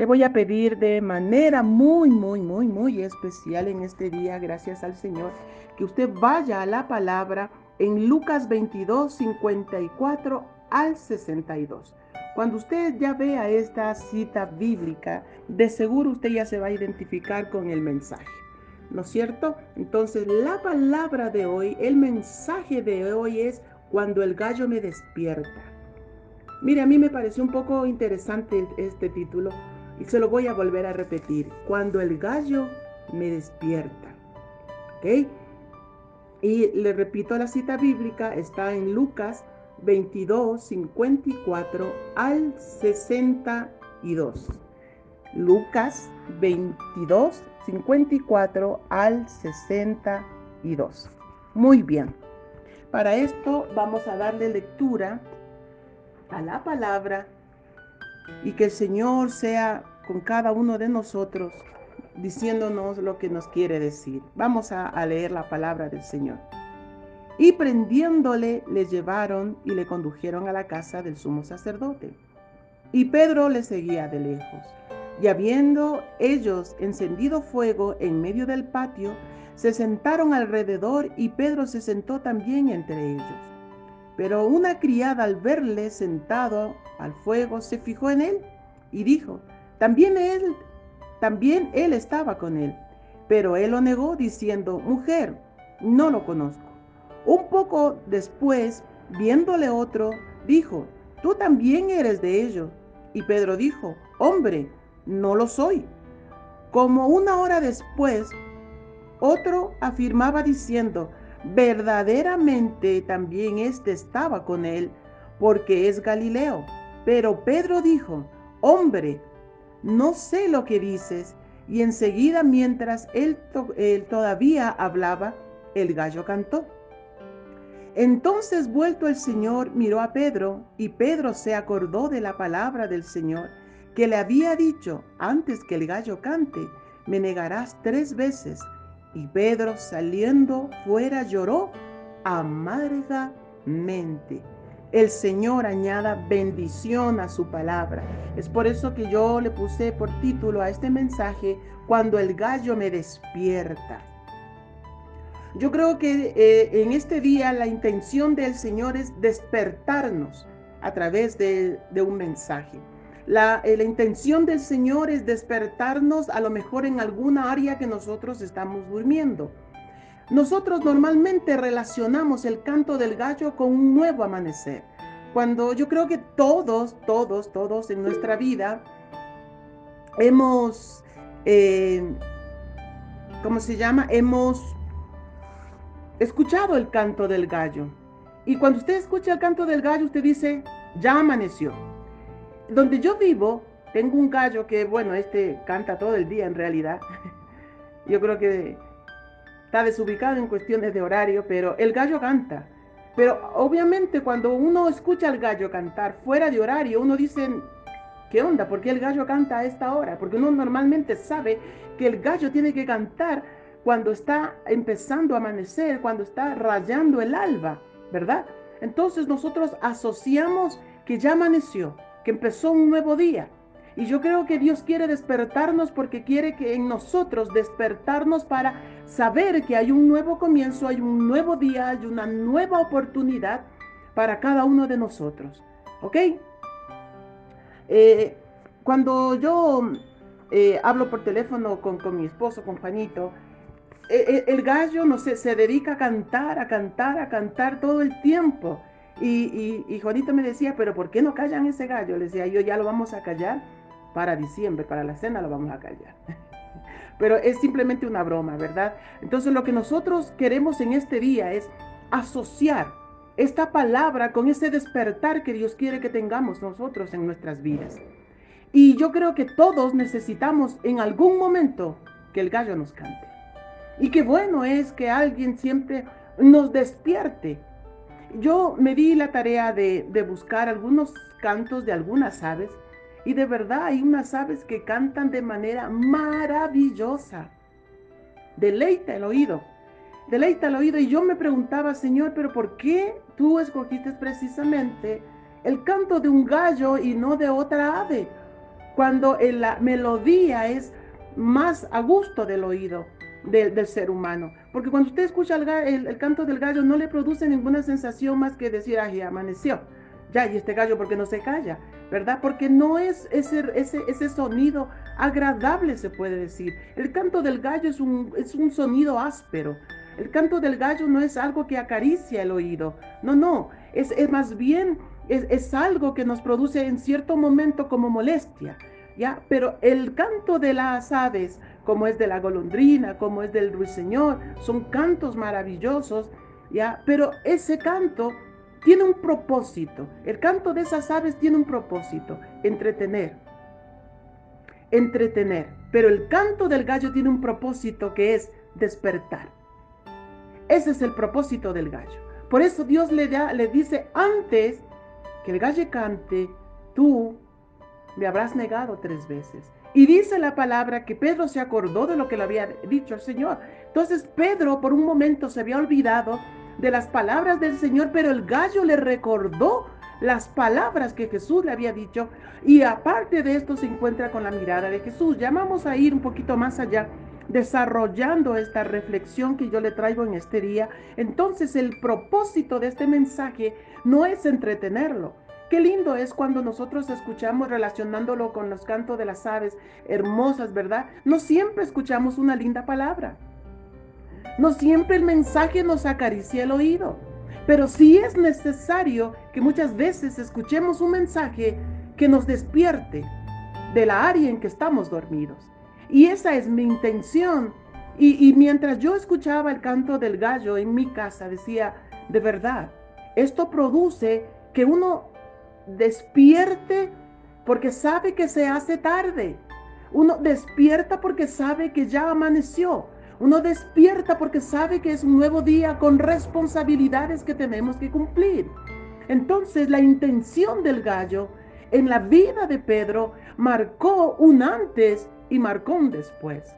Le voy a pedir de manera muy especial en este día, gracias al Señor, que usted vaya a la palabra en Lucas 22, 54 al 62. Cuando usted ya vea esta cita bíblica, de seguro usted ya se va a identificar con el mensaje, ¿no es cierto? Entonces, la palabra de hoy, el mensaje de hoy es cuando el gallo me despierta. Mire, a mí me pareció un poco interesante este título y se lo voy a volver a repetir. Cuando el gallo me despierta. ¿Ok? Y le repito, la cita bíblica está en Lucas 22, 54 al 62. Lucas 22, 54 al 62. Muy bien. Para esto vamos a darle lectura a la palabra y que el Señor sea con cada uno de nosotros diciéndonos lo que nos quiere decir. Vamos a leer la palabra del Señor. Y prendiéndole, le llevaron y le condujeron a la casa del sumo sacerdote. Y Pedro le seguía de lejos. Y habiendo ellos encendido fuego en medio del patio, se sentaron alrededor y Pedro se sentó también entre ellos. Pero una criada al verle sentado al fuego se fijó en él y dijo, también él estaba con él. Pero él lo negó diciendo, mujer, no lo conozco. Un poco después, viéndole otro, dijo, tú también eres de ellos. Y Pedro dijo, hombre, no lo soy. Como una hora después, otro afirmaba diciendo, verdaderamente también éste estaba con él, porque es Galileo. Pero Pedro dijo, hombre, no sé lo que dices. Y enseguida, mientras él todavía hablaba, el gallo cantó. Entonces, vuelto el Señor, miró a Pedro, y Pedro se acordó de la palabra del Señor, que le había dicho, antes que el gallo cante, me negarás 3 veces. Y Pedro, saliendo fuera, lloró amargamente. El Señor añada bendición a su palabra. Es por eso que yo le puse por título a este mensaje, cuando el gallo me despierta. Yo creo que en este día la intención del Señor es despertarnos a través de un mensaje. La intención del Señor es despertarnos a lo mejor en alguna área que nosotros estamos durmiendo. Nosotros normalmente relacionamos el canto del gallo con un nuevo amanecer. Cuando yo creo que todos en nuestra vida hemos, hemos escuchado el canto del gallo. Y cuando usted escucha el canto del gallo, usted dice, ya amaneció. Donde yo vivo, tengo un gallo que, bueno, canta todo el día en realidad. Yo creo que está desubicado en cuestiones de horario, pero el gallo canta. Pero obviamente cuando uno escucha al gallo cantar fuera de horario, uno dice, ¿qué onda? ¿Por qué el gallo canta a esta hora? Porque uno normalmente sabe que el gallo tiene que cantar cuando está empezando a amanecer, cuando está rayando el alba, ¿verdad? Entonces nosotros asociamos que ya amaneció, que empezó un nuevo día. Y yo creo que Dios quiere despertarnos porque quiere que en nosotros despertarnos para saber que hay un nuevo comienzo, hay un nuevo día, hay una nueva oportunidad para cada uno de nosotros. ¿Ok? Cuando yo hablo por teléfono con mi esposo, con Juanito, el gallo, no sé, se dedica a cantar todo el tiempo. Y Juanito me decía, pero ¿por qué no callan ese gallo? Le decía, yo ya lo vamos a callar para diciembre, para la cena lo vamos a callar. Pero es simplemente una broma, ¿verdad? Entonces lo que nosotros queremos en este día es asociar esta palabra con ese despertar que Dios quiere que tengamos nosotros en nuestras vidas. Y yo creo que todos necesitamos en algún momento que el gallo nos cante. Y qué bueno es que alguien siempre nos despierte. Yo me di la tarea de buscar algunos cantos de algunas aves y de verdad hay unas aves que cantan de manera maravillosa. Deleita el oído. Deleita el oído. Y yo me preguntaba, Señor, pero ¿por qué tú escogiste precisamente el canto de un gallo y no de otra ave? cuando la melodía es más a gusto del oído del ser humano. Porque cuando usted escucha el canto del gallo, no le produce ninguna sensación más que decir, ay, amaneció. Ya, y este gallo, ¿por qué no se calla? ¿Verdad? Porque no es ese sonido agradable, se puede decir. El canto del gallo es un sonido áspero. El canto del gallo no es algo que acaricia el oído. No, no. Es más bien, es algo que nos produce en cierto momento como molestia. ¿Ya? Pero el canto de las aves, como es de la golondrina, como es del ruiseñor, son cantos maravillosos, ¿ya? Pero ese canto tiene un propósito. El canto de esas aves tiene un propósito: entretener, entretener. Pero el canto del gallo tiene un propósito que es despertar. Ese es el propósito del gallo. Por eso Dios le dice, antes que el gallo cante, tú me habrás negado 3 veces. Y dice la palabra que Pedro se acordó de lo que le había dicho el Señor. Entonces Pedro por un momento se había olvidado de las palabras del Señor, pero el gallo le recordó las palabras que Jesús le había dicho, y aparte de esto se encuentra con la mirada de Jesús. Ya vamos a ir un poquito más allá, desarrollando esta reflexión que yo le traigo en este día. Entonces el propósito de este mensaje no es entretenerlo. Qué lindo es cuando nosotros escuchamos, relacionándolo con los cantos de las aves hermosas, ¿verdad? No siempre escuchamos una linda palabra. No siempre el mensaje nos acaricia el oído. Pero sí es necesario que muchas veces escuchemos un mensaje que nos despierte de la área en que estamos dormidos. Y esa es mi intención. Y mientras yo escuchaba el canto del gallo en mi casa, decía, de verdad, esto produce que uno despierte porque sabe que se hace tarde. Uno despierta porque sabe que ya amaneció. Uno despierta porque sabe que es un nuevo día con responsabilidades que tenemos que cumplir. Entonces, la intención del gallo en la vida de Pedro marcó un antes y marcó un después.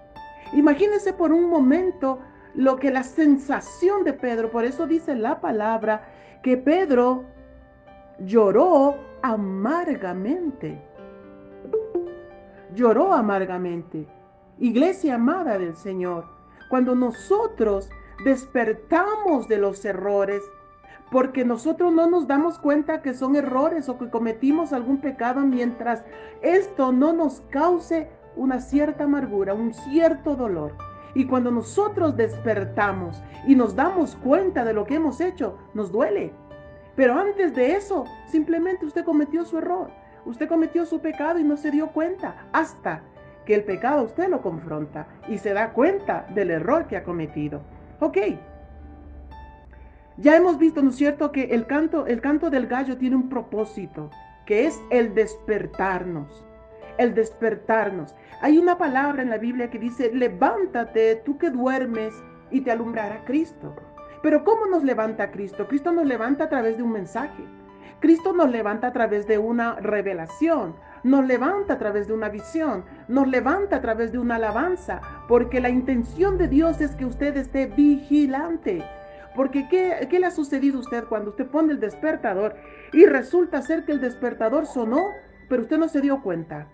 Imagínense por un momento lo que la sensación de Pedro, por eso dice la palabra que Pedro lloró amargamente. Lloró amargamente. Iglesia amada del Señor, cuando nosotros despertamos de los errores, porque nosotros no nos damos cuenta que son errores o que cometimos algún pecado mientras esto no nos cause una cierta amargura, un cierto dolor. Y cuando nosotros despertamos y nos damos cuenta de lo que hemos hecho, nos duele. Pero antes de eso, simplemente usted cometió su error. Usted cometió su pecado y no se dio cuenta hasta que el pecado usted lo confronta y se da cuenta del error que ha cometido. Ok. Ya hemos visto, ¿no es cierto?, que el canto del gallo tiene un propósito, que es el despertarnos. El despertarnos. Hay una palabra en la Biblia que dice, levántate tú que duermes y te alumbrará Cristo. Pero ¿cómo nos levanta Cristo? Cristo nos levanta a través de un mensaje. Cristo nos levanta a través de una revelación. Nos levanta a través de una visión. Nos levanta a través de una alabanza. Porque la intención de Dios es que usted esté vigilante. Porque ¿qué le ha sucedido a usted cuando usted pone el despertador y resulta ser que el despertador sonó, pero usted no se dio cuenta?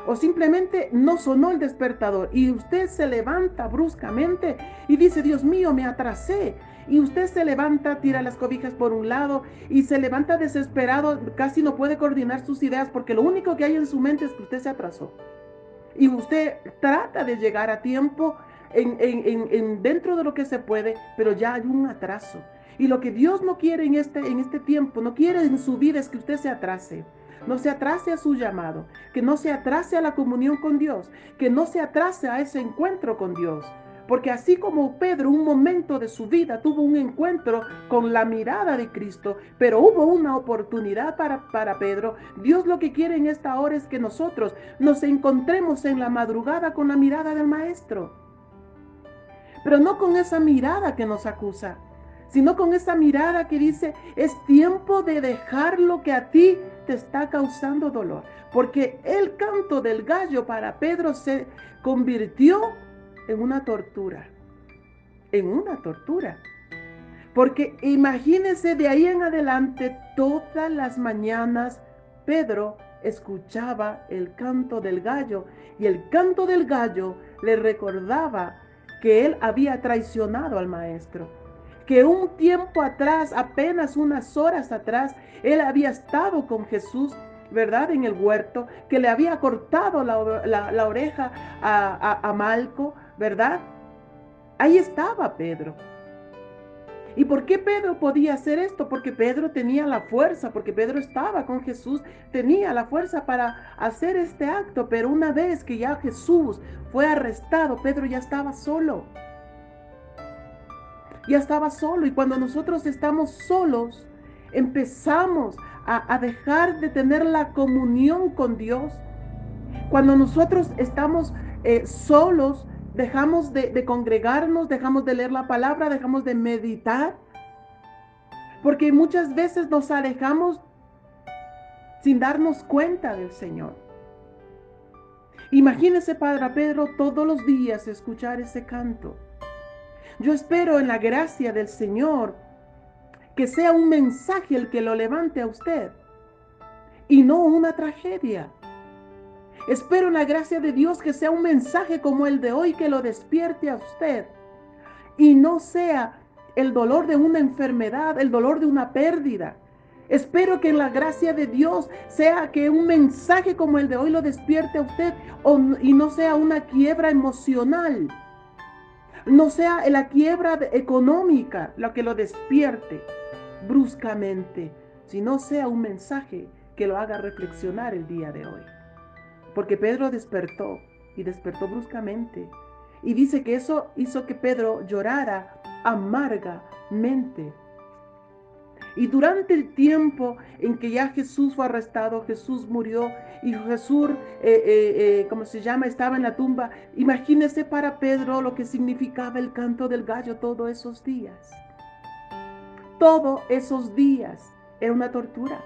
O simplemente no sonó el despertador y usted se levanta bruscamente y dice, Dios mío, me atrasé. Y usted se levanta, tira las cobijas por un lado y se levanta desesperado, casi no puede coordinar sus ideas porque lo único que hay en su mente es que usted se atrasó. Y usted trata de llegar a tiempo dentro de lo que se puede, pero ya hay un atraso. Y lo que Dios no quiere en este tiempo, no quiere en su vida, es que usted se atrase. No se atrase a su llamado, que no se atrase a la comunión con Dios, que no se atrase a ese encuentro con Dios. Porque así como Pedro, un momento de su vida tuvo un encuentro con la mirada de Cristo, pero hubo una oportunidad para Pedro, Dios lo que quiere en esta hora es que nosotros nos encontremos en la madrugada con la mirada del Maestro. Pero no con esa mirada que nos acusa, sino con esa mirada que dice, es tiempo de dejar lo que a ti te está causando dolor. Porque el canto del gallo para Pedro se convirtió en una tortura. En una tortura. Porque imagínense de ahí en adelante, todas las mañanas Pedro escuchaba el canto del gallo, y el canto del gallo le recordaba que él había traicionado al maestro, que un tiempo atrás, apenas unas horas atrás, él había estado con Jesús, ¿verdad? En el huerto, que le había cortado la oreja a Malco, ¿verdad? Ahí estaba Pedro. ¿Y por qué Pedro podía hacer esto? Porque Pedro tenía la fuerza, porque Pedro estaba con Jesús, tenía la fuerza para hacer este acto, pero una vez que ya Jesús fue arrestado, Pedro ya estaba solo. Ya estaba solo, y cuando nosotros estamos solos, empezamos a dejar de tener la comunión con Dios. Cuando nosotros estamos solos, dejamos de congregarnos, dejamos de leer la palabra, dejamos de meditar, porque muchas veces nos alejamos sin darnos cuenta del Señor. Imagínese, Padre Pedro, todos los días escuchar ese canto. Yo espero en la gracia del Señor que sea un mensaje el que lo levante a usted y no una tragedia. Espero en la gracia de Dios que sea un mensaje como el de hoy que lo despierte a usted y no sea el dolor de una enfermedad, el dolor de una pérdida. Espero que en la gracia de Dios sea que un mensaje como el de hoy lo despierte a usted y no sea una quiebra emocional, no sea la quiebra económica lo que lo despierte bruscamente, sino sea un mensaje que lo haga reflexionar el día de hoy. Porque Pedro despertó y despertó bruscamente. Y dice que eso hizo que Pedro llorara amargamente. Y durante el tiempo en que ya Jesús fue arrestado, Jesús murió y Jesús, ¿cómo se llama? Estaba en la tumba. Imagínese para Pedro lo que significaba el canto del gallo todos esos días. Todos esos días era una tortura.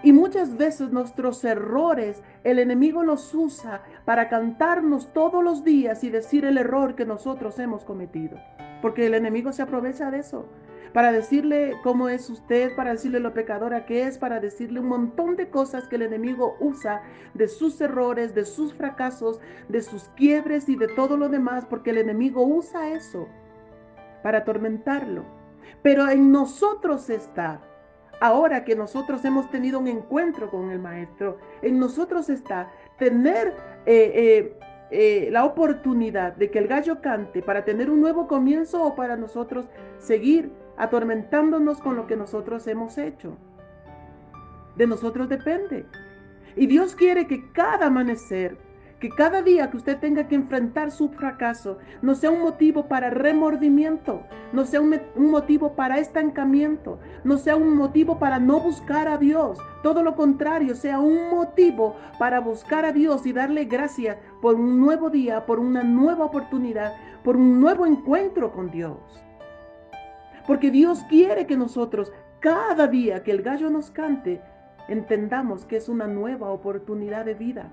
Y muchas veces nuestros errores, el enemigo los usa para cantarnos todos los días y decir el error que nosotros hemos cometido. Porque el enemigo se aprovecha de eso. Para decirle cómo es usted, para decirle lo pecadora que es, para decirle un montón de cosas que el enemigo usa de sus errores, de sus fracasos, de sus quiebres y de todo lo demás. Porque el enemigo usa eso para atormentarlo. Pero en nosotros está. Ahora que nosotros hemos tenido un encuentro con el Maestro, en nosotros está tener la oportunidad de que el gallo cante para tener un nuevo comienzo o para nosotros seguir atormentándonos con lo que nosotros hemos hecho. De nosotros depende. Y Dios quiere que cada amanecer, que cada día que usted tenga que enfrentar su fracaso, no sea un motivo para remordimiento, no sea un motivo para estancamiento, no sea un motivo para no buscar a Dios. Todo lo contrario, sea un motivo para buscar a Dios y darle gracias por un nuevo día, por una nueva oportunidad, por un nuevo encuentro con Dios. Porque Dios quiere que nosotros, cada día que el gallo nos cante, entendamos que es una nueva oportunidad de vida.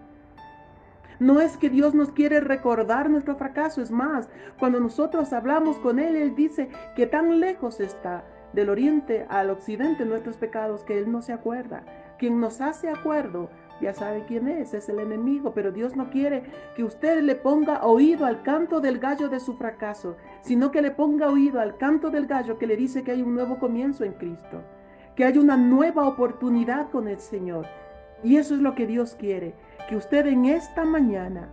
No es que Dios nos quiere recordar nuestro fracaso, es más, cuando nosotros hablamos con Él, Él dice que tan lejos está del oriente al occidente nuestros pecados que Él no se acuerda. Quien nos hace acuerdo ya sabe quién es el enemigo, pero Dios no quiere que usted le ponga oído al canto del gallo de su fracaso, sino que le ponga oído al canto del gallo que le dice que hay un nuevo comienzo en Cristo, que hay una nueva oportunidad con el Señor. Y eso es lo que Dios quiere, que usted en esta mañana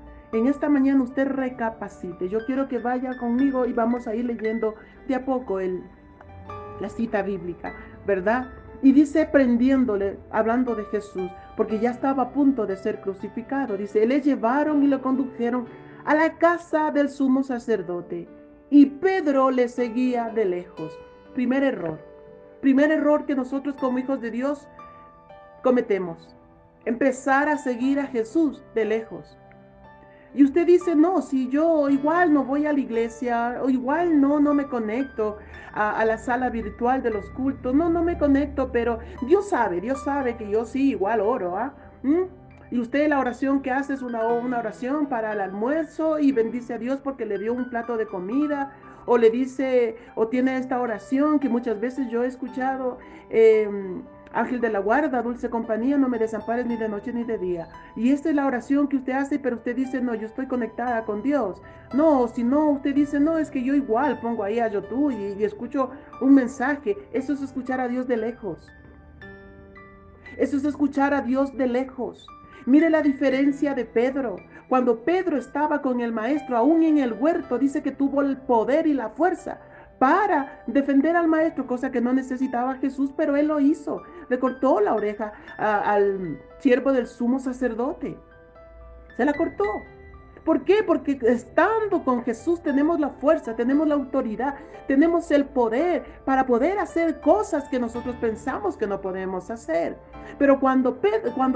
usted recapacite. Yo quiero que vaya conmigo y vamos a ir leyendo de a poco la cita bíblica, ¿verdad? Y dice prendiéndole, hablando de Jesús, porque ya estaba a punto de ser crucificado. Dice, le llevaron y lo condujeron a la casa del sumo sacerdote y Pedro le seguía de lejos. Primer error que nosotros como hijos de Dios cometemos. Empezar a seguir a Jesús de lejos. Y usted dice, no, si yo igual no voy a la iglesia, o igual no me conecto a la sala virtual de los cultos, no me conecto, pero Dios sabe que yo sí igual oro, ¿ah? Y usted la oración que hace es una oración para el almuerzo y bendice a Dios porque le dio un plato de comida, o le dice, o tiene esta oración que muchas veces yo he escuchado, Ángel de la guarda, dulce compañía, no me desampares ni de noche ni de día. Y esta es la oración que usted hace, pero usted dice, no, yo estoy conectada con Dios. No, si no, usted dice, no, es que yo igual pongo ahí a YouTube y escucho un mensaje. Eso es escuchar a Dios de lejos. Eso es escuchar a Dios de lejos. Mire la diferencia de Pedro. Cuando Pedro estaba con el maestro, aún en el huerto, dice que tuvo el poder y la fuerza para defender al maestro, cosa que no necesitaba Jesús, pero él lo hizo. Le cortó la oreja al siervo del sumo sacerdote. Se la cortó. ¿Por qué? Porque estando con Jesús tenemos la fuerza, tenemos la autoridad, tenemos el poder para poder hacer cosas que nosotros pensamos que no podemos hacer. Pero cuando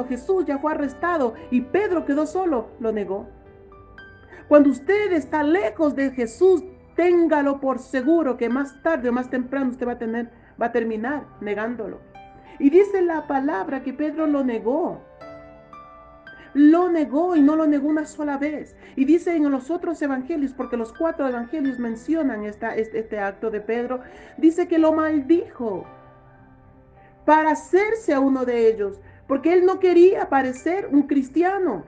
Jesús ya fue arrestado y Pedro quedó solo, lo negó. Cuando usted está lejos de Jesús, téngalo por seguro que más tarde o más temprano usted va a terminar negándolo. Y dice la palabra que Pedro lo negó. Lo negó y no lo negó una sola vez. Y dice en los otros evangelios, porque los 4 evangelios mencionan este acto de Pedro, dice que lo maldijo para hacerse a uno de ellos, porque él no quería parecer un cristiano,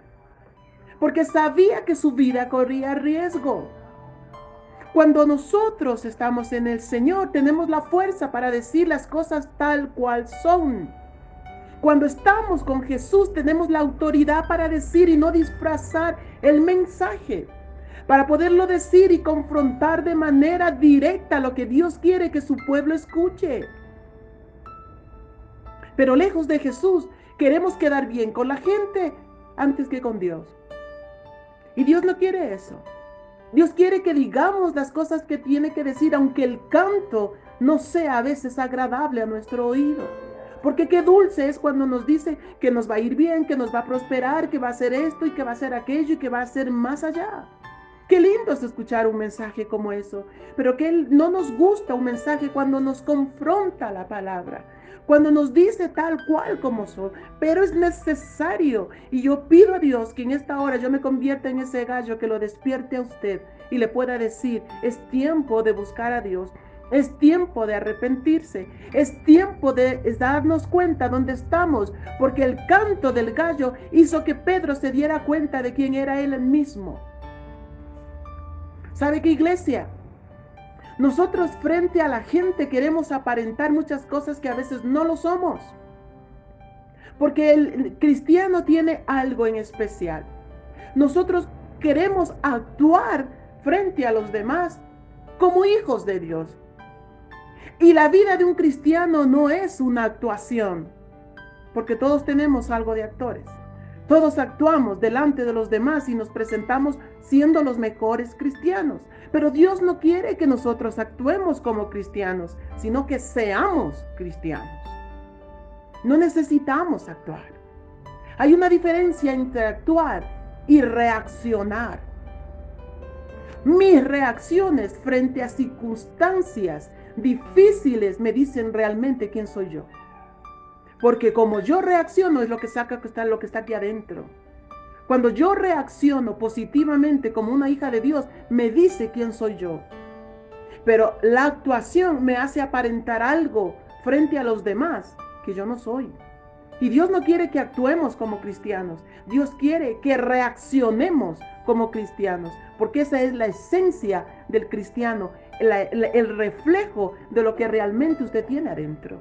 porque sabía que su vida corría riesgo. Cuando nosotros estamos en el Señor, tenemos la fuerza para decir las cosas tal cual son. Cuando estamos con Jesús, tenemos la autoridad para decir y no disfrazar el mensaje, para poderlo decir y confrontar de manera directa lo que Dios quiere que su pueblo escuche. Pero lejos de Jesús, queremos quedar bien con la gente antes que con Dios. Y Dios no quiere eso. Dios quiere que digamos las cosas que tiene que decir, aunque el canto no sea a veces agradable a nuestro oído. Porque qué dulce es cuando nos dice que nos va a ir bien, que nos va a prosperar, que va a hacer esto y que va a hacer aquello y que va a hacer más allá. Qué lindo es escuchar un mensaje como eso, pero que no nos gusta un mensaje cuando nos confronta la palabra, cuando nos dice tal cual como son, pero es necesario. Y yo pido a Dios que en esta hora yo me convierta en ese gallo que lo despierte a usted y le pueda decir, es tiempo de buscar a Dios. Es tiempo de arrepentirse, es tiempo de darnos cuenta dónde estamos, porque el canto del gallo hizo que Pedro se diera cuenta de quién era él mismo. ¿Sabe qué, iglesia? Nosotros frente a la gente queremos aparentar muchas cosas que a veces no lo somos, porque el cristiano tiene algo en especial. Nosotros queremos actuar frente a los demás como hijos de Dios. Y la vida de un cristiano no es una actuación, porque todos tenemos algo de actores. Todos actuamos delante de los demás y nos presentamos siendo los mejores cristianos. Pero Dios no quiere que nosotros actuemos como cristianos, sino que seamos cristianos. No necesitamos actuar. Hay una diferencia entre actuar y reaccionar. Mis reacciones frente a circunstancias difíciles me dicen realmente quién soy yo. Porque como yo reacciono es lo que está aquí adentro. Cuando yo reacciono positivamente como una hija de Dios, me dice quién soy yo. Pero la actuación me hace aparentar algo frente a los demás que yo no soy. Y Dios no quiere que actuemos como cristianos. Dios quiere que reaccionemos como cristianos, porque esa es la esencia del cristiano, el reflejo de lo que realmente usted tiene adentro.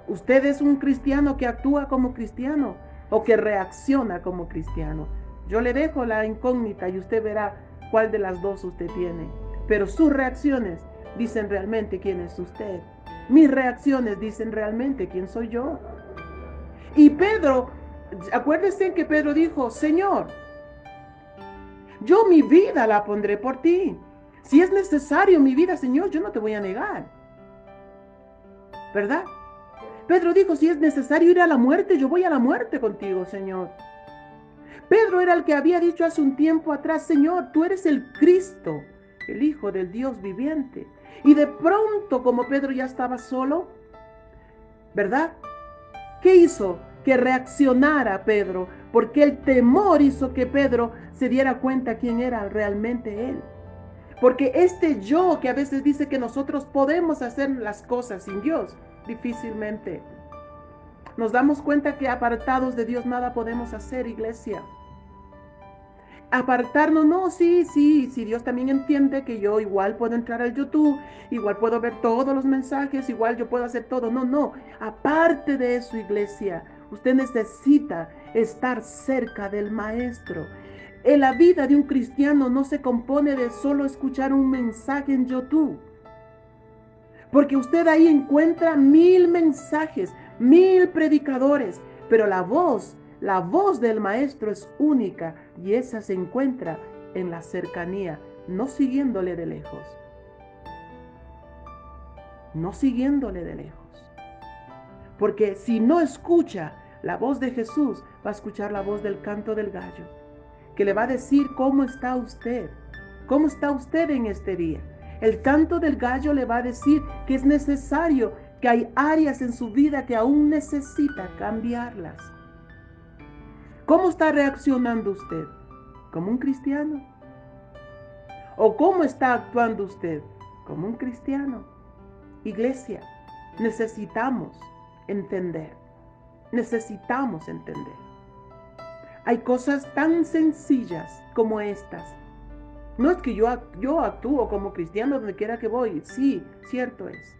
¿Usted es un cristiano que actúa como cristiano o que reacciona como cristiano? Yo le dejo la incógnita y usted verá cuál de las dos usted tiene. Pero sus reacciones dicen realmente quién es usted. Mis reacciones dicen realmente quién soy yo. Y Pedro, acuérdense que Pedro dijo, Señor, yo mi vida la pondré por ti. Si es necesario mi vida, Señor, yo no te voy a negar. ¿Verdad? Pedro dijo, si es necesario ir a la muerte, yo voy a la muerte contigo, Señor. Pedro era el que había dicho hace un tiempo atrás, Señor, tú eres el Cristo, el Hijo del Dios viviente. Y de pronto, como Pedro ya estaba solo, ¿verdad? ¿Qué hizo? Que reaccionara Pedro, porque el temor hizo que Pedro se diera cuenta quién era realmente él. Porque este yo que a veces dice que nosotros podemos hacer las cosas sin Dios, difícilmente. Nos damos cuenta que apartados de Dios nada podemos hacer, iglesia. Apartarnos, no, sí, Dios también entiende que yo igual puedo entrar al YouTube, igual puedo ver todos los mensajes, igual yo puedo hacer todo. No, aparte de eso, iglesia, usted necesita estar cerca del Maestro. En la vida de un cristiano no se compone de solo escuchar un mensaje en YouTube, porque usted ahí encuentra 1000 mensajes, 1000 predicadores, pero la voz del Maestro es única y esa se encuentra en la cercanía, no siguiéndole de lejos. No siguiéndole de lejos. Porque si no escucha la voz de Jesús, va a escuchar la voz del canto del gallo, que le va a decir cómo está usted en este día. El canto del gallo le va a decir que es necesario, que hay áreas en su vida que aún necesita cambiarlas. ¿Cómo está reaccionando usted? ¿Como un cristiano? ¿O cómo está actuando usted? Como un cristiano. Iglesia, necesitamos entender. Necesitamos entender. Hay cosas tan sencillas como estas. No es que yo actúo como cristiano donde quiera que voy. Sí, cierto es.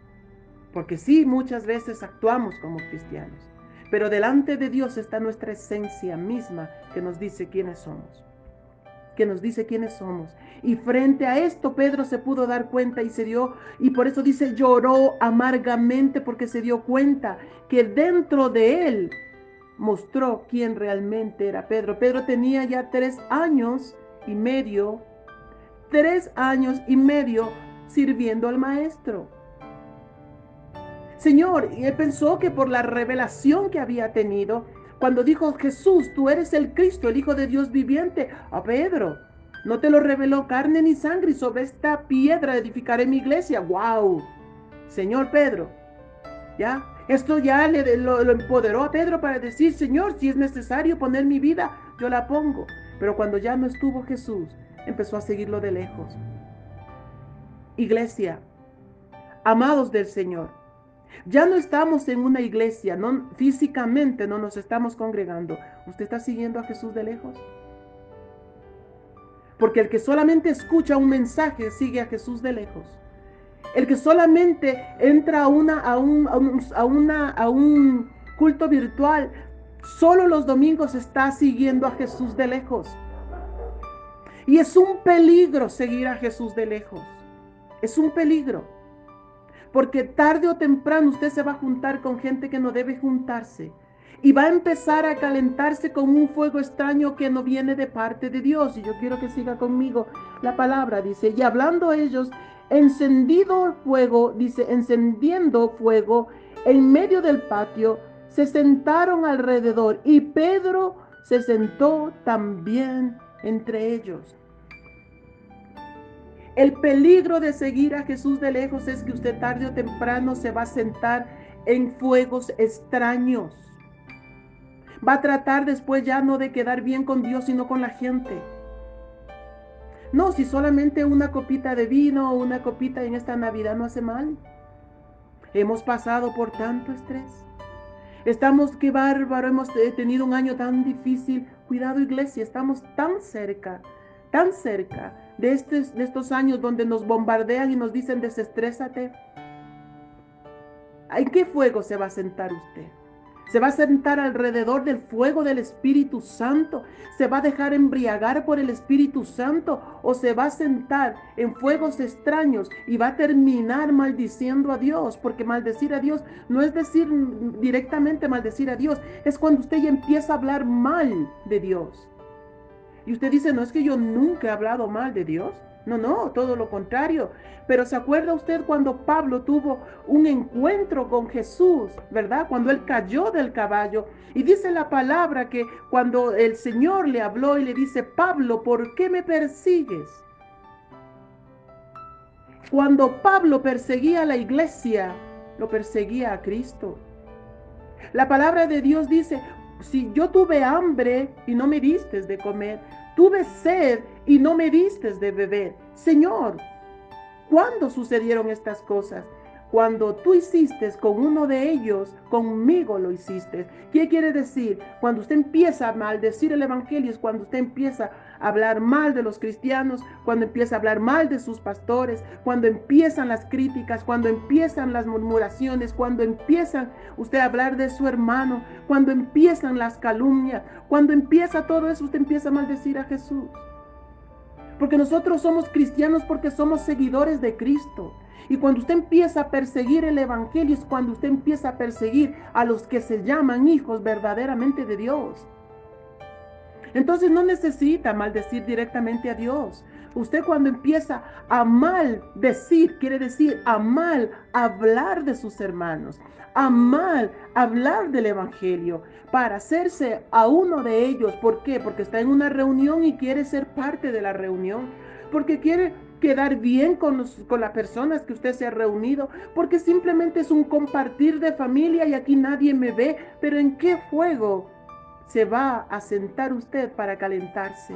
Porque sí, muchas veces actuamos como cristianos. Pero delante de Dios está nuestra esencia misma que nos dice quiénes somos. Y frente a esto Pedro se pudo dar cuenta y por eso dice, lloró amargamente porque se dio cuenta que dentro de él mostró quién realmente era Pedro. Pedro tenía ya 3 años y medio sirviendo al Maestro. Señor, y él pensó que por la revelación que había tenido, cuando dijo, Jesús, tú eres el Cristo, el Hijo de Dios viviente, a Pedro, no te lo reveló carne ni sangre, y sobre esta piedra edificaré mi iglesia. ¡Wow! Señor Pedro, ¿ya? Esto ya lo empoderó a Pedro para decir, Señor, si es necesario poner mi vida, yo la pongo. Pero cuando ya no estuvo Jesús, empezó a seguirlo de lejos. Iglesia, amados del Señor, ya no estamos en una iglesia, físicamente no nos estamos congregando. ¿Usted está siguiendo a Jesús de lejos? Porque el que solamente escucha un mensaje sigue a Jesús de lejos. El que solamente entra a un culto virtual, solo los domingos está siguiendo a Jesús de lejos. Y es un peligro seguir a Jesús de lejos. Es un peligro. Porque tarde o temprano usted se va a juntar con gente que no debe juntarse. Y va a empezar a calentarse con un fuego extraño que no viene de parte de Dios. Y yo quiero que siga conmigo la palabra. Dice, y hablando ellos, encendiendo fuego en medio del patio, se sentaron alrededor. Y Pedro se sentó también entre ellos. El peligro de seguir a Jesús de lejos es que usted tarde o temprano se va a sentar en fuegos extraños. Va a tratar después ya no de quedar bien con Dios, sino con la gente. No, si solamente una copita de vino o una copita en esta Navidad no hace mal. Hemos pasado por tanto estrés. Qué bárbaro, hemos tenido un año tan difícil. Cuidado, iglesia, estamos tan cerca de estos años donde nos bombardean y nos dicen desestrésate. ¿En qué fuego se va a sentar usted? ¿Se va a sentar alrededor del fuego del Espíritu Santo? ¿Se va a dejar embriagar por el Espíritu Santo? ¿O se va a sentar en fuegos extraños y va a terminar maldiciendo a Dios? Porque maldecir a Dios no es decir directamente maldecir a Dios, es cuando usted ya empieza a hablar mal de Dios. Y usted dice, no es que yo nunca he hablado mal de Dios. No, todo lo contrario. Pero ¿se acuerda usted cuando Pablo tuvo un encuentro con Jesús, verdad? Cuando él cayó del caballo. Y dice la palabra que cuando el Señor le habló y le dice, Pablo, ¿por qué me persigues? Cuando Pablo perseguía a la iglesia, lo perseguía a Cristo. La palabra de Dios dice, si yo tuve hambre y no me diste de comer, tuve sed y no me diste de beber. Señor, ¿cuándo sucedieron estas cosas? Cuando tú hiciste con uno de ellos, conmigo lo hiciste. ¿Qué quiere decir? Cuando usted empieza a maldecir el evangelio, es cuando usted empieza a hablar mal de los cristianos, cuando empieza a hablar mal de sus pastores, cuando empiezan las críticas, cuando empiezan las murmuraciones, cuando empiezan usted a hablar de su hermano, cuando empiezan las calumnias, cuando empieza todo eso, usted empieza a maldecir a Jesús. Porque nosotros somos cristianos porque somos seguidores de Cristo. Y cuando usted empieza a perseguir el evangelio, es cuando usted empieza a perseguir a los que se llaman hijos verdaderamente de Dios. Entonces no necesita maldecir directamente a Dios. Usted cuando empieza a maldecir, quiere decir a mal hablar de sus hermanos, a mal hablar del evangelio, para hacerse a uno de ellos. ¿Por qué? Porque está en una reunión y quiere ser parte de la reunión, porque quiere quedar bien con las personas que usted se ha reunido, porque simplemente es un compartir de familia y aquí nadie me ve. Pero ¿en qué fuego se va a sentar usted para calentarse?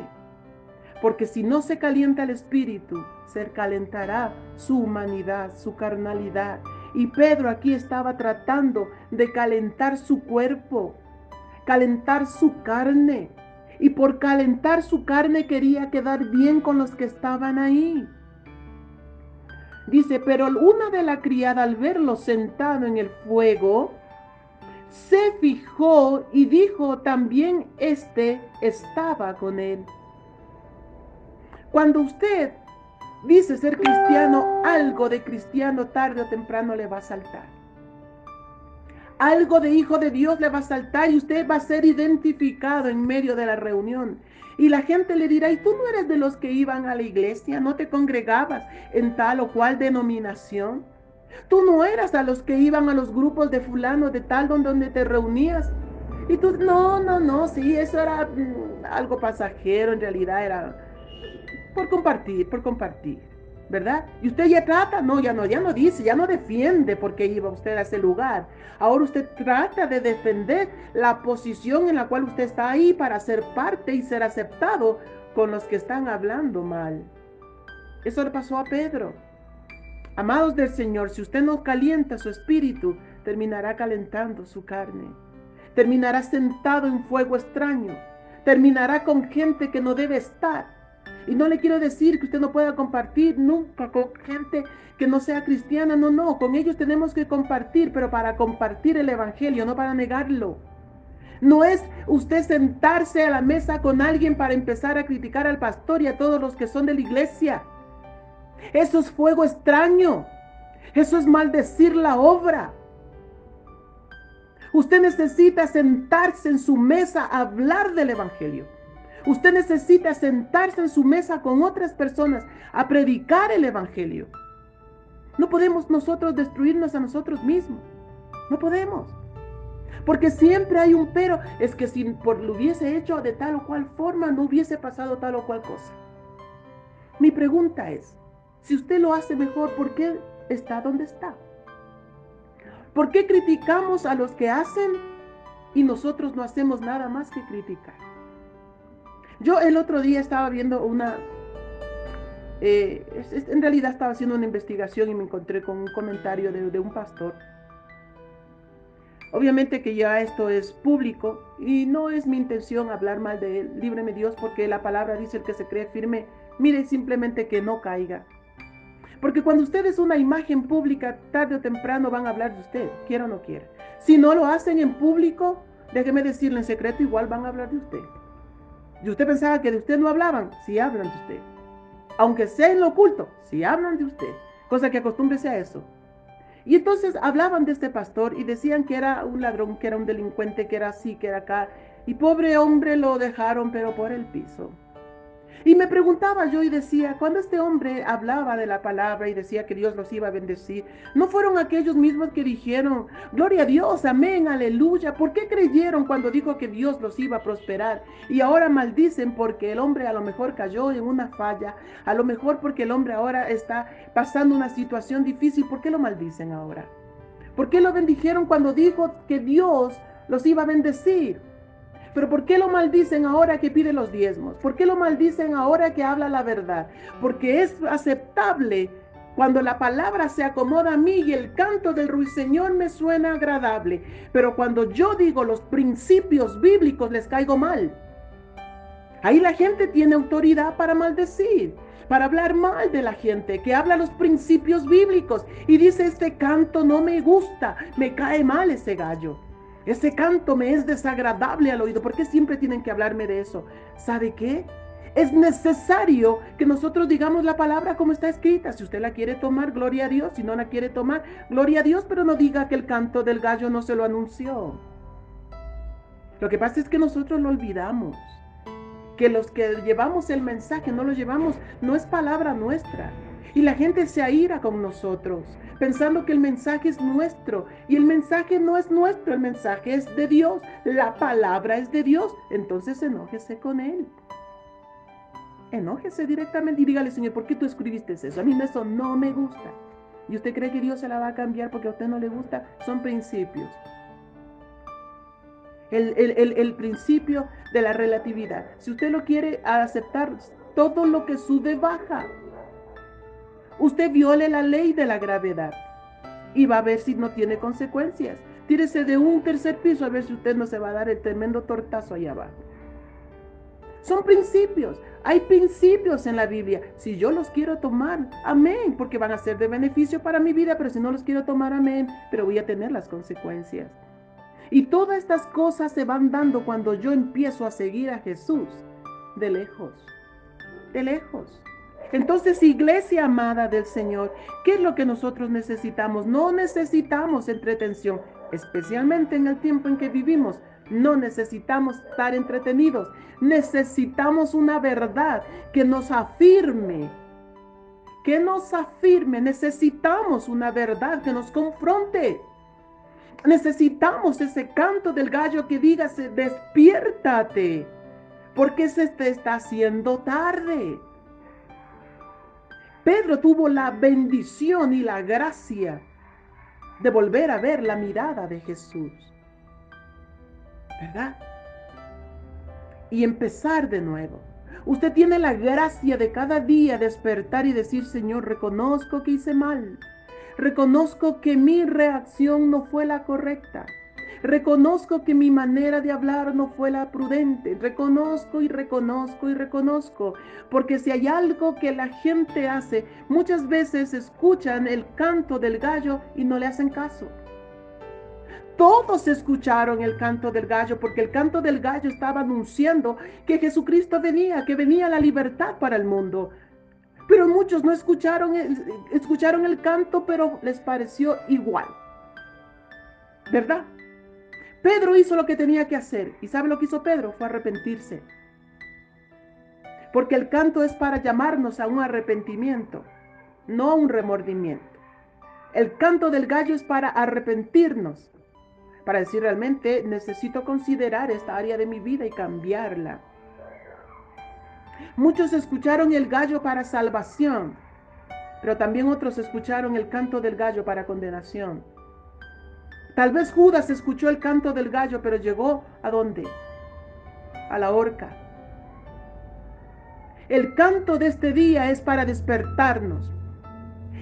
Porque si no se calienta el espíritu, se calentará su humanidad, su carnalidad. Y Pedro aquí estaba tratando de calentar su cuerpo, calentar su carne. Y por calentar su carne quería quedar bien con los que estaban ahí. Dice, pero una de la criada al verlo sentado en el fuego, se fijó y dijo, también este estaba con él. Cuando usted dice ser cristiano, algo de cristiano tarde o temprano le va a saltar. Algo de hijo de Dios le va a saltar y usted va a ser identificado en medio de la reunión. Y la gente le dirá, ¿y tú no eres de los que iban a la iglesia? ¿No te congregabas en tal o cual denominación? ¿Tú no eras a los que iban a los grupos de fulano, de tal, donde te reunías? Y tú, no, sí, eso era algo pasajero, en realidad era por compartir, ¿verdad? Y usted ya trata, ya no dice, ya no defiende porque iba usted a ese lugar. Ahora usted trata de defender la posición en la cual usted está ahí para ser parte y ser aceptado con los que están hablando mal. Eso le pasó a Pedro. Amados del Señor, si usted no calienta su espíritu, terminará calentando su carne. Terminará sentado en fuego extraño. Terminará con gente que no debe estar. Y no le quiero decir que usted no pueda compartir nunca con gente que no sea cristiana. No, con ellos tenemos que compartir, pero para compartir el evangelio, no para negarlo. No es usted sentarse a la mesa con alguien para empezar a criticar al pastor y a todos los que son de la iglesia. Eso es fuego extraño. Eso es maldecir la obra. Usted necesita sentarse en su mesa a hablar del evangelio. Usted necesita sentarse en su mesa con otras personas a predicar el evangelio. No podemos nosotros destruirnos a nosotros mismos. No podemos. Porque siempre hay un pero. Es que si lo hubiese hecho de tal o cual forma, no hubiese pasado tal o cual cosa. Mi pregunta es, si usted lo hace mejor, ¿por qué está donde está? ¿Por qué criticamos a los que hacen y nosotros no hacemos nada más que criticar? Yo el otro día estaba viendo en realidad estaba haciendo una investigación y me encontré con un comentario de un pastor. Obviamente que ya esto es público y no es mi intención hablar mal de él. Líbreme Dios, porque la palabra dice: el que se cree firme, mire simplemente que no caiga. Porque cuando usted es una imagen pública, tarde o temprano van a hablar de usted, quiera o no quiera. Si no lo hacen en público, déjeme decirle, en secreto igual van a hablar de usted. ¿Y usted pensaba que de usted no hablaban? Sí hablan de usted. Aunque sea en lo oculto, sí hablan de usted. Cosa que acostúmbrese a eso. Y entonces hablaban de este pastor y decían que era un ladrón, que era un delincuente, que era así, que era acá. Y pobre hombre lo dejaron, pero por el piso. Y me preguntaba yo y decía, cuando este hombre hablaba de la palabra y decía que Dios los iba a bendecir, ¿no fueron aquellos mismos que dijeron, gloria a Dios, amén, aleluya? ¿Por qué creyeron cuando dijo que Dios los iba a prosperar? Y ahora maldicen porque el hombre a lo mejor cayó en una falla, a lo mejor porque el hombre ahora está pasando una situación difícil. ¿Por qué lo maldicen ahora? ¿Por qué lo bendijeron cuando dijo que Dios los iba a bendecir? Pero ¿por qué lo maldicen ahora que pide los diezmos? ¿Por qué lo maldicen ahora que habla la verdad? Porque es aceptable Cuando la palabra se acomoda a mí y el canto del ruiseñor me suena agradable. Pero cuando yo digo los principios bíblicos les caigo mal. Ahí la gente tiene autoridad para maldecir, para hablar mal de la gente, que habla los principios bíblicos y dice: este canto no me gusta, me cae mal ese gallo. Ese canto me es desagradable al oído. ¿Por qué siempre tienen que hablarme de eso? ¿Sabe qué? Es necesario que nosotros digamos la palabra como está escrita. Si usted la quiere tomar, gloria a Dios. Si no la quiere tomar, gloria a Dios. Pero no diga que el canto del gallo no se lo anunció. Lo que pasa es que nosotros lo olvidamos. Que los que llevamos el mensaje no lo llevamos, no es palabra nuestra. Y la gente se aira con nosotros, pensando que el mensaje es nuestro. Y el mensaje no es nuestro, el mensaje es de Dios. La palabra es de Dios. Entonces enójese con Él. Enójese directamente y dígale: Señor, ¿por qué tú escribiste eso? A mí eso no me gusta. ¿Y usted cree que Dios se la va a cambiar porque a usted no le gusta? Son principios. El principio de la relatividad. Si usted lo quiere aceptar, todo lo que sube baja. Usted viole la ley de la gravedad y va a ver si no tiene consecuencias. Tírese de un tercer piso a ver si usted no se va a dar el tremendo tortazo allá abajo. Son principios. Hay principios en la Biblia. Si yo los quiero tomar, amén, porque van a ser de beneficio para mi vida. Pero si no los quiero tomar, amén, pero voy a tener las consecuencias. Y todas estas cosas se van dando cuando yo empiezo a seguir a Jesús de lejos, de lejos. Entonces, iglesia amada del Señor, ¿qué es lo que nosotros necesitamos? No necesitamos entretención, especialmente en el tiempo en que vivimos. No necesitamos estar entretenidos. Necesitamos una verdad que nos afirme. Que nos afirme. Necesitamos una verdad que nos confronte. Necesitamos ese canto del gallo que diga: despiértate, porque se te está haciendo tarde. Pedro tuvo la bendición y la gracia de volver a ver la mirada de Jesús, ¿verdad? Y empezar de nuevo. Usted tiene la gracia de cada día despertar y decir: Señor, reconozco que hice mal. Reconozco que mi reacción no fue la correcta. Reconozco que mi manera de hablar no fue la prudente. Reconozco y reconozco y reconozco. Porque si hay algo que la gente hace, muchas veces escuchan el canto del gallo y no le hacen caso. Todos escucharon el canto del gallo, porque el canto del gallo estaba anunciando que Jesucristo venía, que venía la libertad para el mundo. Pero muchos no escucharon el canto, pero les pareció igual, ¿verdad? Pedro hizo lo que tenía que hacer. ¿Y sabe lo que hizo Pedro? Fue arrepentirse. Porque el canto es para llamarnos a un arrepentimiento, no a un remordimiento. El canto del gallo es para arrepentirnos, para decir: realmente necesito considerar esta área de mi vida y cambiarla. Muchos escucharon el gallo para salvación, pero también otros escucharon el canto del gallo para condenación. Tal vez Judas escuchó el canto del gallo, pero llegó ¿a dónde? A la horca. El canto de este día es para despertarnos.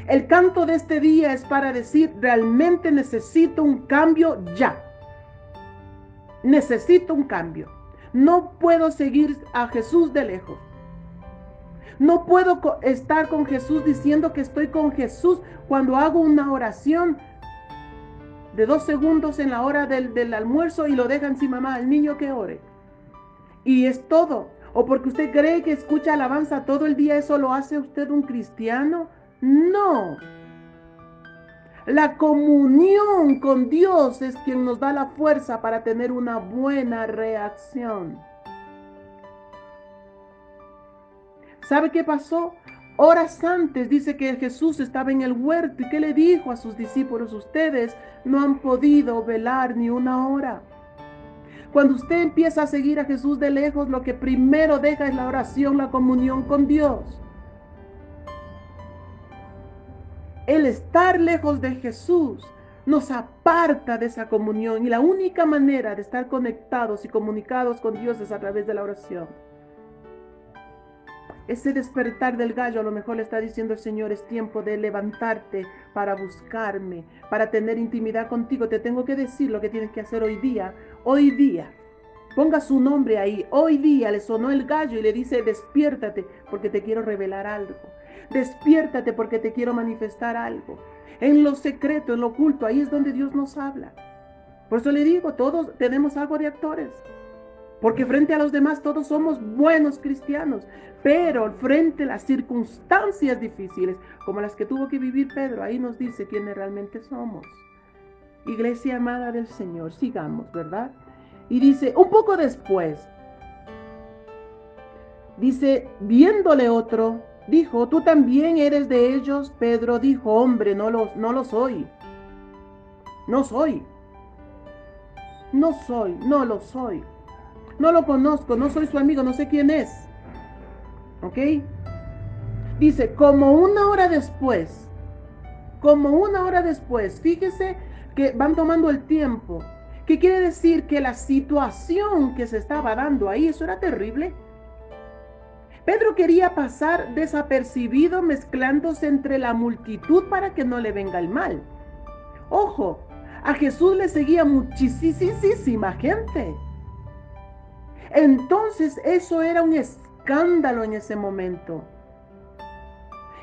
El canto de este día es para decir: realmente necesito un cambio ya. Necesito un cambio. No puedo seguir a Jesús de lejos. No puedo estar con Jesús diciendo que estoy con Jesús cuando hago una oración de 2 segundos en la hora del almuerzo y lo deja encima: mamá, al niño que ore. Y es todo. O porque usted cree que escucha alabanza todo el día, ¿eso lo hace usted un cristiano? No. La comunión con Dios es quien nos da la fuerza para tener una buena reacción. ¿Sabe qué pasó? Horas antes dice que Jesús estaba en el huerto. ¿Y qué le dijo a sus discípulos? Ustedes no han podido velar ni una hora. Cuando usted empieza a seguir a Jesús de lejos, lo que primero deja es la oración, la comunión con Dios. El estar lejos de Jesús nos aparta de esa comunión. Y la única manera de estar conectados y comunicados con Dios es a través de la oración. Ese despertar del gallo a lo mejor le está diciendo el Señor, es tiempo de levantarte para buscarme, para tener intimidad contigo. Te tengo que decir lo que tienes que hacer hoy día. Hoy día. Ponga su nombre ahí. Hoy día le sonó el gallo y le dice, despiértate porque te quiero revelar algo. Despiértate porque te quiero manifestar algo. En lo secreto, en lo oculto, ahí es donde Dios nos habla. Por eso le digo, todos tenemos algo de actores. Porque frente a los demás todos somos buenos cristianos, pero frente a las circunstancias difíciles, como las que tuvo que vivir Pedro, ahí nos dice quiénes realmente somos. Iglesia amada del Señor, sigamos, ¿verdad? Y dice, un poco después, dice, viéndole otro, dijo, ¿tú también eres de ellos? Pedro dijo, hombre, no lo soy. No soy. No soy, no lo soy. No lo conozco, no soy su amigo, no sé quién es. ¿Ok? Dice, como una hora después, fíjese que van tomando el tiempo. ¿Qué quiere decir? Que la situación que se estaba dando ahí, eso era terrible. Pedro quería pasar desapercibido mezclándose entre la multitud para que no le venga el mal. Ojo, a Jesús le seguía muchísima gente. Entonces eso era un escándalo en ese momento.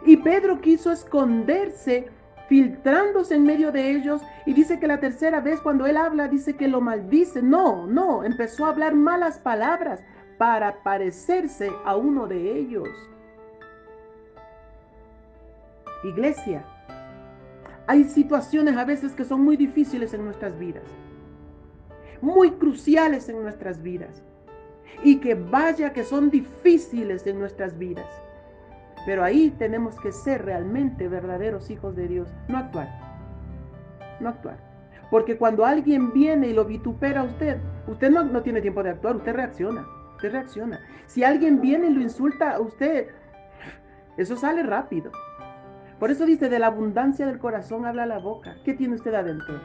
Y Pedro quiso esconderse, filtrándose en medio de ellos, y dice que la tercera vez cuando él habla, dice que lo maldice. No, empezó a hablar malas palabras para parecerse a uno de ellos. Iglesia, hay situaciones a veces que son muy difíciles en nuestras vidas, muy cruciales en nuestras vidas. Y que vaya que son difíciles en nuestras vidas. Pero ahí tenemos que ser realmente verdaderos hijos de Dios. No actuar. Porque cuando alguien viene y lo vitupera a usted no tiene tiempo de actuar, usted reacciona. Si alguien viene y lo insulta a usted, eso sale rápido. Por eso dice, de la abundancia del corazón habla la boca. ¿Qué tiene usted adentro?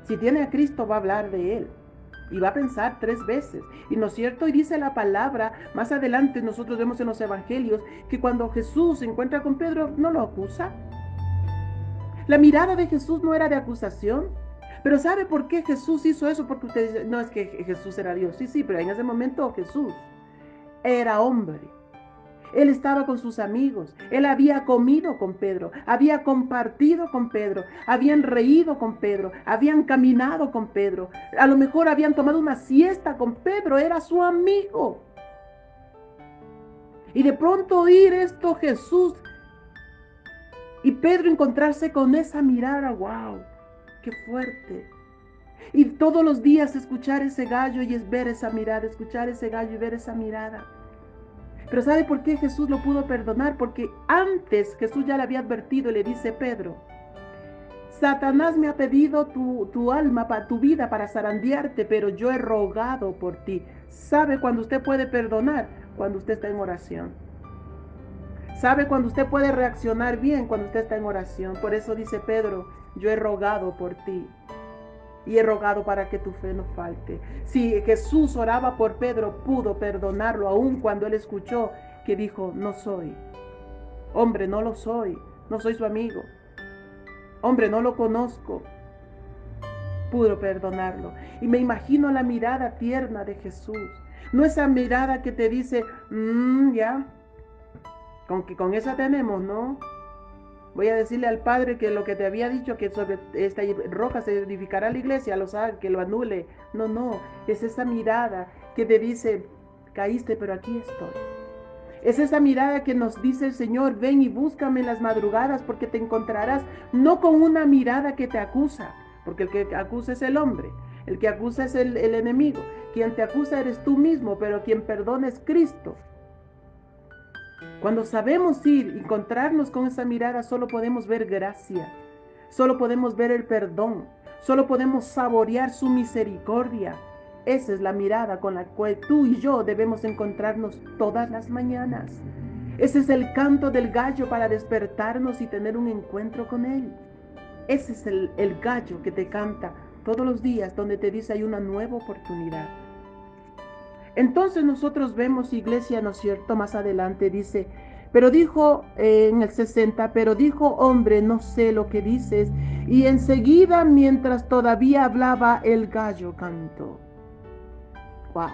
Si tiene a Cristo, va a hablar de Él. Y va a pensar 3 veces. Y no es cierto, y dice la palabra, más adelante nosotros vemos en los evangelios, que cuando Jesús se encuentra con Pedro, no lo acusa. La mirada de Jesús no era de acusación. Pero ¿sabe por qué Jesús hizo eso? Porque usted dice, no, es que Jesús era Dios. Sí, pero en ese momento Jesús era hombre. Él estaba con sus amigos, él había comido con Pedro, había compartido con Pedro, habían reído con Pedro, habían caminado con Pedro, a lo mejor habían tomado una siesta con Pedro, era su amigo. Y de pronto oír esto Jesús y Pedro encontrarse con esa mirada, wow, qué fuerte. Y todos los días escuchar ese gallo y ver esa mirada, escuchar ese gallo y ver esa mirada. Pero ¿sabe por qué Jesús lo pudo perdonar? Porque antes Jesús ya le había advertido y le dice, Pedro, Satanás me ha pedido tu alma, tu vida para zarandearte, pero yo he rogado por ti. ¿Sabe cuando usted puede perdonar? Cuando usted está en oración. ¿Sabe cuando usted puede reaccionar bien? Cuando usted está en oración. Por eso dice Pedro, yo he rogado por ti. Y he rogado para que tu fe no falte. Si Jesús oraba por Pedro, pudo perdonarlo, aun cuando él escuchó que dijo, no soy. Hombre, no lo soy. No soy su amigo. Hombre, no lo conozco. Pudo perdonarlo. Y me imagino la mirada tierna de Jesús. No esa mirada que te dice, ya, con esa tenemos, ¿no? Voy a decirle al Padre que lo que te había dicho, que sobre esta roca se edificará la iglesia, que lo anule. No, es esa mirada que te dice, caíste, pero aquí estoy. Es esa mirada que nos dice el Señor, ven y búscame en las madrugadas porque te encontrarás, no con una mirada que te acusa, porque el que acusa es el hombre, el que acusa es el enemigo, quien te acusa eres tú mismo, pero quien perdona es Cristo. Cuando sabemos ir, encontrarnos con esa mirada, solo podemos ver gracia, solo podemos ver el perdón, solo podemos saborear su misericordia. Esa es la mirada con la cual tú y yo debemos encontrarnos todas las mañanas. Ese es el canto del gallo para despertarnos y tener un encuentro con Él. Ese es el gallo que te canta todos los días, donde te dice hay una nueva oportunidad. Entonces nosotros vemos, iglesia, ¿no es cierto? Más adelante dice, pero dijo en el 60, pero dijo, hombre, no sé lo que dices. Y enseguida, mientras todavía hablaba, el gallo cantó. Wow.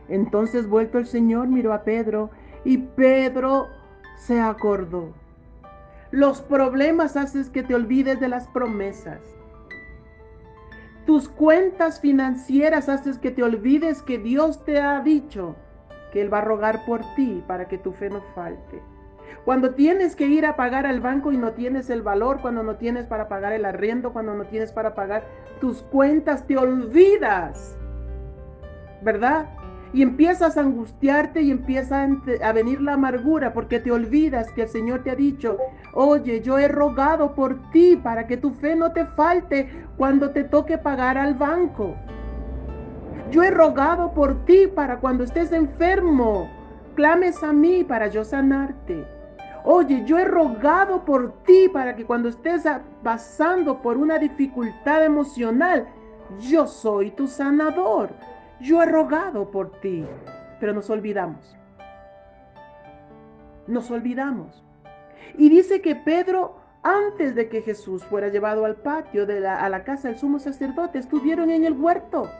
Entonces vuelto el Señor miró a Pedro y Pedro se acordó. Los problemas hacen que te olvides de las promesas. Tus cuentas financieras hacen que te olvides que Dios te ha dicho que Él va a rogar por ti para que tu fe no falte. Cuando tienes que ir a pagar al banco y no tienes el valor, cuando no tienes para pagar el arriendo, cuando no tienes para pagar tus cuentas, te olvidas, ¿verdad? Y empiezas a angustiarte y empieza a venir la amargura porque te olvidas que el Señor te ha dicho, oye, yo he rogado por ti para que tu fe no te falte cuando te toque pagar al banco. Yo he rogado por ti para cuando estés enfermo, clames a mí para yo sanarte. Oye, yo he rogado por ti para que cuando estés pasando por una dificultad emocional, yo soy tu sanador. Yo he rogado por ti, pero nos olvidamos. Nos olvidamos. Y dice que Pedro, antes de que Jesús fuera llevado al patio a la casa del sumo sacerdote, estuvieron en el huerto.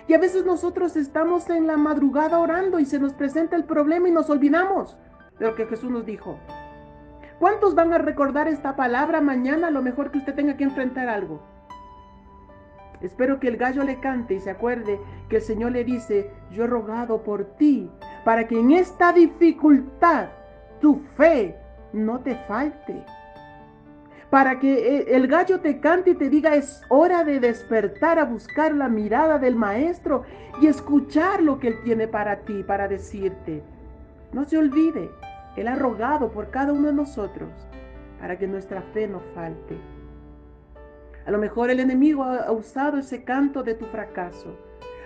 Y a veces nosotros estamos en la madrugada orando y se nos presenta el problema y nos olvidamos de lo que Jesús nos dijo. ¿Cuántos van a recordar esta palabra mañana? A lo mejor que usted tenga que enfrentar algo. Espero que el gallo le cante y se acuerde que el Señor le dice, yo he rogado por ti, para que en esta dificultad tu fe no te falte. Para que el gallo te cante y te diga, es hora de despertar a buscar la mirada del Maestro y escuchar lo que Él tiene para ti, para decirte. No se olvide, Él ha rogado por cada uno de nosotros, para que nuestra fe no falte. A lo mejor el enemigo ha usado ese canto de tu fracaso.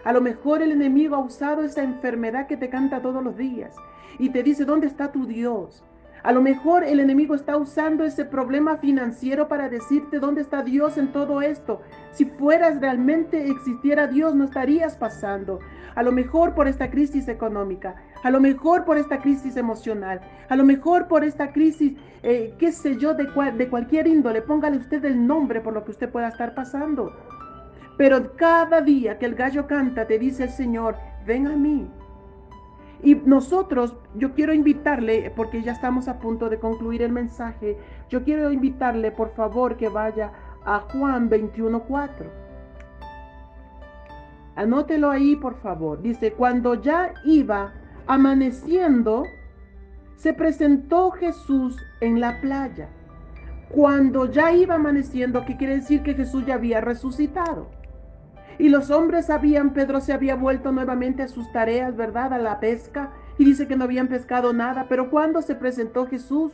A lo mejor el enemigo ha usado esa enfermedad que te canta todos los días y te dice, ¿dónde está tu Dios? A lo mejor el enemigo está usando ese problema financiero para decirte, ¿dónde está Dios en todo esto? Si fueras realmente existiera Dios, no estarías pasando. A lo mejor por esta crisis económica, a lo mejor por esta crisis emocional, a lo mejor por esta crisis, qué sé yo, de cualquier índole. Póngale usted el nombre por lo que usted pueda estar pasando. Pero cada día que el gallo canta, te dice el Señor, ven a mí. Y nosotros, yo quiero invitarle, porque ya estamos a punto de concluir el mensaje, yo quiero invitarle, por favor, que vaya a Juan 21:4. Anótelo ahí, por favor. Dice, cuando ya iba amaneciendo, se presentó Jesús en la playa. Cuando ya iba amaneciendo, ¿qué quiere decir? Que Jesús ya había resucitado. Y los hombres Pedro se había vuelto nuevamente a sus tareas, ¿verdad? A la pesca. Y dice que no habían pescado nada. Pero ¿cuándo se presentó Jesús?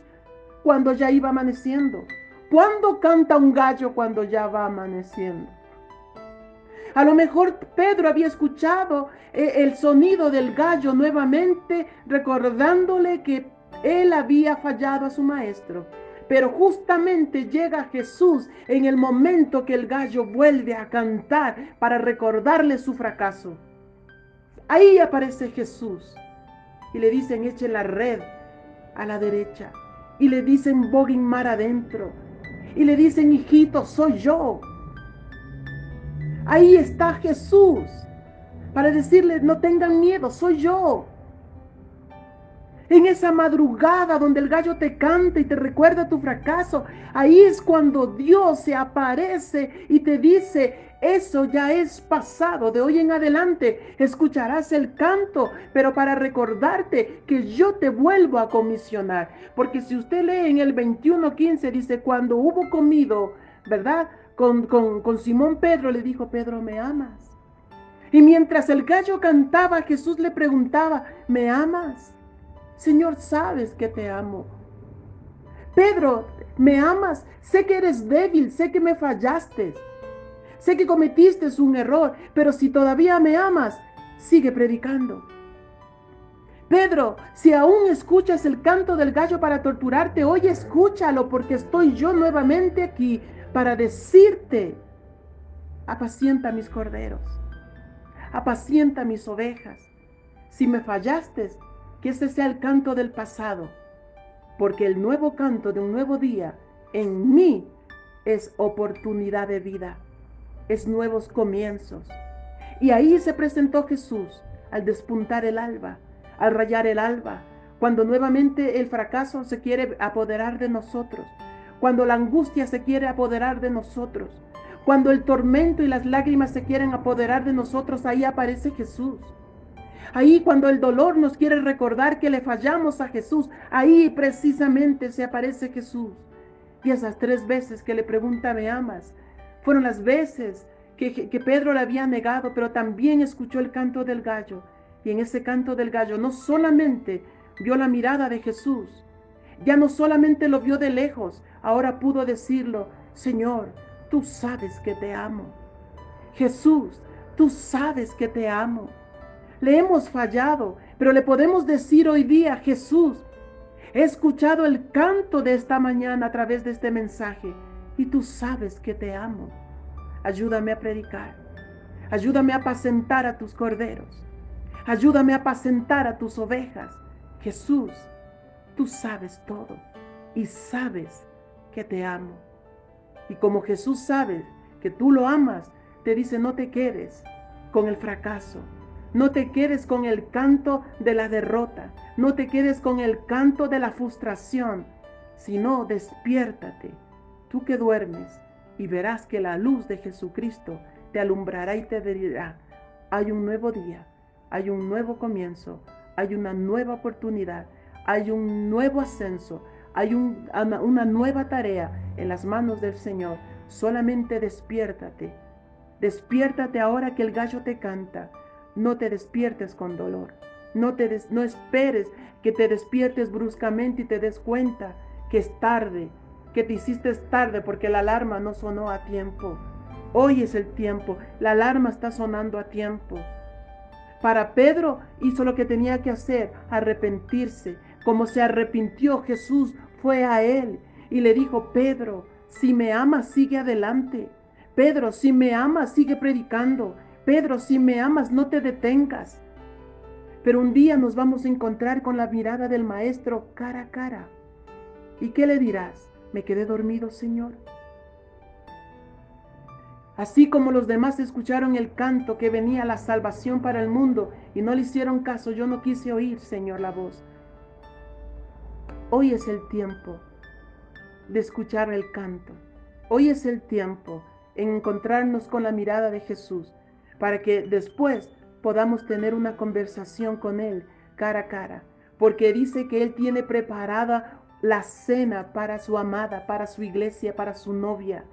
Cuando ya iba amaneciendo. ¿Cuándo canta un gallo cuando ya va amaneciendo? A lo mejor Pedro había escuchado el sonido del gallo nuevamente, recordándole que él había fallado a su maestro. Pero justamente llega Jesús en el momento que el gallo vuelve a cantar para recordarle su fracaso. Ahí aparece Jesús y le dicen, echen la red a la derecha. Y le dicen, boguen mar adentro. Y le dicen, hijito, soy yo. Ahí está Jesús para decirles, no tengan miedo, soy yo. En esa madrugada donde el gallo te canta y te recuerda tu fracaso, ahí es cuando Dios se aparece y te dice, eso ya es pasado, de hoy en adelante escucharás el canto, pero para recordarte que yo te vuelvo a comisionar. Porque si usted lee en el 21:15, dice, cuando hubo comido, ¿verdad? Con Simón Pedro, le dijo, Pedro, ¿me amas? Y mientras el gallo cantaba, Jesús le preguntaba, ¿me amas? Señor, sabes que te amo. Pedro, ¿me amas? Sé que eres débil, sé que me fallaste. Sé que cometiste un error, pero si todavía me amas, sigue predicando. Pedro, si aún escuchas el canto del gallo para torturarte, hoy escúchalo porque estoy yo nuevamente aquí para decirte, apacienta mis corderos, apacienta mis ovejas. Si me fallaste, que ese sea el canto del pasado, porque el nuevo canto de un nuevo día en mí es oportunidad de vida, es nuevos comienzos. Y ahí se presentó Jesús al despuntar el alba, al rayar el alba, cuando nuevamente el fracaso se quiere apoderar de nosotros, cuando la angustia se quiere apoderar de nosotros, cuando el tormento y las lágrimas se quieren apoderar de nosotros, ahí aparece Jesús. Ahí cuando el dolor nos quiere recordar que le fallamos a Jesús, ahí precisamente se aparece Jesús. Y esas 3 veces que le pregunta, ¿me amas? Fueron las veces que Pedro le había negado, pero también escuchó el canto del gallo. Y en ese canto del gallo no solamente vio la mirada de Jesús, ya no solamente lo vio de lejos, ahora pudo decirlo, Señor, tú sabes que te amo. Jesús, tú sabes que te amo. Le hemos fallado, pero le podemos decir hoy día, Jesús, he escuchado el canto de esta mañana a través de este mensaje y tú sabes que te amo. Ayúdame a predicar, ayúdame a apacentar a tus corderos, ayúdame a apacentar a tus ovejas. Jesús, tú sabes todo y sabes que te amo. Y como Jesús sabe que tú lo amas, te dice, no te quedes con el fracaso. No te quedes con el canto de la derrota. No te quedes con el canto de la frustración, sino despiértate, tú que duermes, y verás que la luz de Jesucristo te alumbrará y te dirá, hay un nuevo día, hay un nuevo comienzo, hay una nueva oportunidad, hay un nuevo ascenso, hay una nueva tarea en las manos del Señor. Solamente despiértate. Despiértate ahora que el gallo te canta. No te despiertes con dolor. No esperes que te despiertes bruscamente y te des cuenta que es tarde, que te hiciste tarde porque la alarma no sonó a tiempo. Hoy es el tiempo, la alarma está sonando a tiempo. Para Pedro hizo lo que tenía que hacer, arrepentirse. Como se arrepintió Jesús, fue a él y le dijo, Pedro, si me amas, sigue adelante. Pedro, si me amas, sigue predicando. Pedro, si me amas, no te detengas. Pero un día nos vamos a encontrar con la mirada del Maestro cara a cara. ¿Y qué le dirás? ¿Me quedé dormido, Señor? Así como los demás escucharon el canto que venía la salvación para el mundo y no le hicieron caso, yo no quise oír, Señor, la voz. Hoy es el tiempo de escuchar el canto. Hoy es el tiempo en encontrarnos con la mirada de Jesús para que después podamos tener una conversación con Él cara a cara. Porque dice que Él tiene preparada la cena para su amada, para su iglesia, para su novia.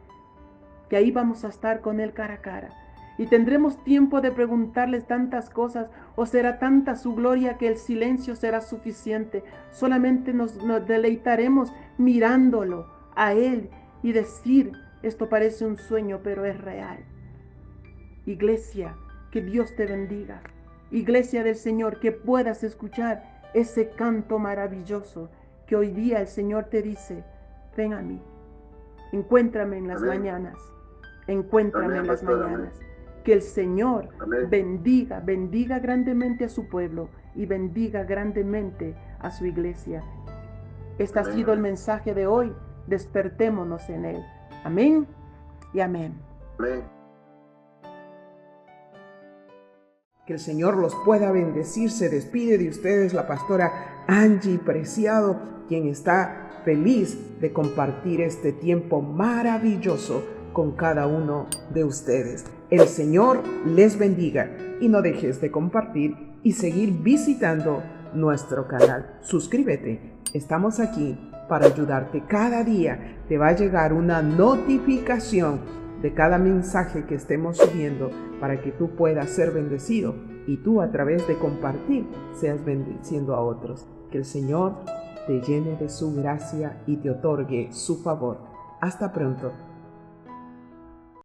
Que ahí vamos a estar con Él cara a cara. Y tendremos tiempo de preguntarles tantas cosas, o será tanta su gloria que el silencio será suficiente. Solamente nos deleitaremos mirándolo a Él y decir, esto parece un sueño, pero es real. Iglesia, que Dios te bendiga. Iglesia del Señor, que puedas escuchar ese canto maravilloso que hoy día el Señor te dice, ven a mí, encuéntrame en las mañanas, encuéntrame en las mañanas. Que el Señor bendiga grandemente a su pueblo y bendiga grandemente a su iglesia. Este ha sido el mensaje de hoy. Despertémonos en Él. Amén y amén. Que el Señor los pueda bendecir. Se despide de ustedes la pastora Angie Preciado, quien está feliz de compartir este tiempo maravilloso con cada uno de ustedes. El Señor les bendiga y no dejes de compartir y seguir visitando nuestro canal. Suscríbete. Estamos aquí para ayudarte. Cada día te va a llegar una notificación de cada mensaje que estemos subiendo para que tú puedas ser bendecido y tú a través de compartir seas bendiciendo a otros. Que el Señor te llene de su gracia y te otorgue su favor. Hasta pronto.